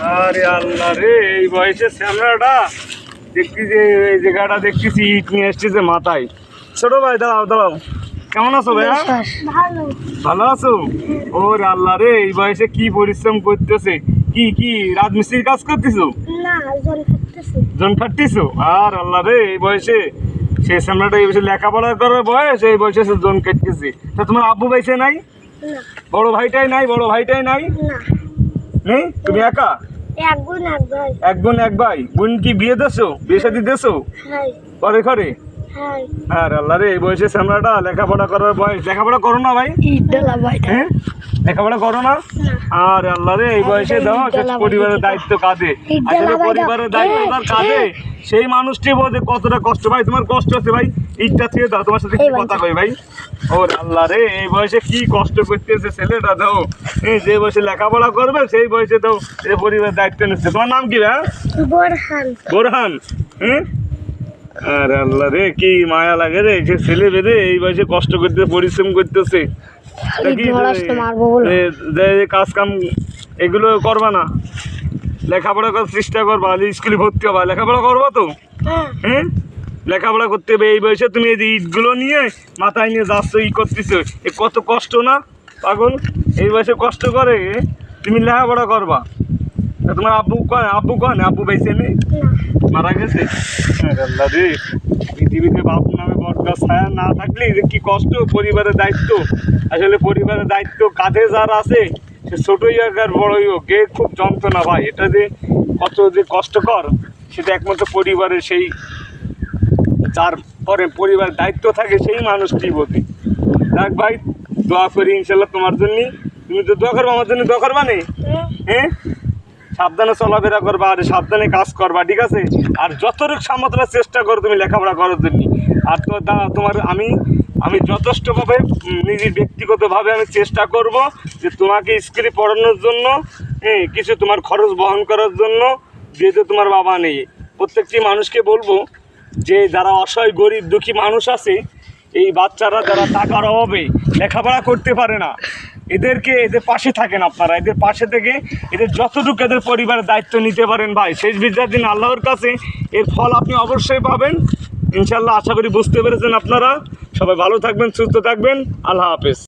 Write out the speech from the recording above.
আরে আল্লাহ রে, এই বয়সে শ্যামরাটা দেখছি যে এই জায়গাটা দেখতেছি ইট নিয়ে এসছে মাথায়। ছোট ভাই দাঁড়াও দাঁড়াও, কেমন আছো ভাইয়া? ভালো আছো? ওরে আল্লাহ রে, এই বয়সে কি পরিশ্রম করতেছে, কি কি রাজমিস্ত্রির কাজ করতেছো? জন খাটতেছো? আর আল্লাহ রে, এই বয়সে সেই শ্যামরাটা এই বয়সে লেখাপড়া করার বয়স, এই বয়সে সে জন কাটতেছে। তা তোমার আব্বু বয়সে নাই? বড় ভাইটাই নাই? বড় ভাইটাই নাই? নেই? তুমি একা? এক বোন এক ভাই। বোন কি বিয়ে দেছো? বিয়ে শাদী দেছো? পরে ঘরে? আর আল্লাহ রে, এই বয়সে শ্যামরাটা লেখাপড়া করার বয়স। লেখাপড়া করো না ভাই? হ্যাঁ, লেখাপড়া করো না? আর আল্লাহ রে, এই বয়সে দাও পরিবারের দায়িত্ব কাঁধে। আসলে পরিবারের দায়িত্ব তার কাঁধে, সেই মানুষটি বোঝে কতটা কষ্ট। ভাই তোমার কষ্ট আছে ভাই, ইটটা থেকে দাও, তোমার সাথে কি কথা কই ভাই। ওর আল্লাহ রে, এই বয়সে কি কষ্ট করতেছে ছেলেটা, দাও যে বয়সে লেখাপড়া করবে সেই বয়সে দাও এই পরিবারের দায়িত্ব নিচ্ছে। তোমার নাম কি ভাই? বোরহান। হ্যাঁ, আর আল্লাহ রে, কি মায়া লাগে রে, যে ছেলে বেঁধে এই বয়সে কষ্ট করতেছে, পরিশ্রম করতেছে। কাজ কাম এগুলো করবা না, লেখাপড়া করার চেষ্টা করবা, স্কুলে ভর্তি হবা, লেখাপড়া করবো তো। হ্যাঁ, লেখাপড়া করতে হবে। এই বয়সে তুমি এই যে ইটগুলো নিয়ে মাথায় নিয়ে যাচ্ছ, ই করতেছো, এ কত কষ্ট না পাগল। এই বয়সে কষ্ট করে তুমি লেখাপড়া করবা। তোমার আব্বু কয়? আব্বু বেঁচে নেই, মারা গেছে। আল্লাহ রে, পৃথিবীতে বাবু নামে বটগাছ ছায়া না থাকলে কি কষ্ট, পরিবারের দায়িত্ব। আসলে পরিবারের দায়িত্ব কাঁধে যার আছে, সে ছোটই হোক আর বড়ই হোক, এ খুব যন্ত্রণা ভাই। এটা যে কত যে কষ্টকর, সেটা একমাত্র পরিবারের সেই যার পরে পরিবারের দায়িত্ব থাকে সেই মানুষটি বোঝে। যাক ভাই, দোয়া করি ইনশাল্লাহ তোমার জন্য। তুমি তো দোয়া করবা আমার জন্য, দোয়া করবা নে? হ্যাঁ, সাবধানে চলাফেরা করবা আর সাবধানে কাজ করবা, ঠিক আছে? আর যতটুকু সামর্থ্য চেষ্টা করো তুমি লেখাপড়া করার জন্য। আর তো তোমার আমি যথেষ্টভাবে নিজের ব্যক্তিগতভাবে আমি চেষ্টা করব যে তোমাকে স্কুলে পড়ানোর জন্য, কিছু তোমার খরচ বহন করার জন্য, যেহেতু তোমার বাবা নেই। প্রত্যেকটি মানুষকে বলবো যে যারা অসহায় গরিব দুঃখী মানুষ আছে, এই বাচ্চারা যারা টাকার অভাবে লেখাপড়া করতে পারে না, এদের পাশে থাকেন আপনারা। এদের পাশে থেকে এদের যতটুকু এদের পরিবারের দায়িত্ব নিতে পারেন ভাই, শেষ বিচার দিন আল্লাহর কাছে এর ফল আপনি অবশ্যই পাবেন ইনশাল্লাহ। আশা করি বুঝতে পেরেছেন আপনারা। সবাই ভালো থাকবেন, সুস্থ থাকবেন। আল্লাহ হাফেজ।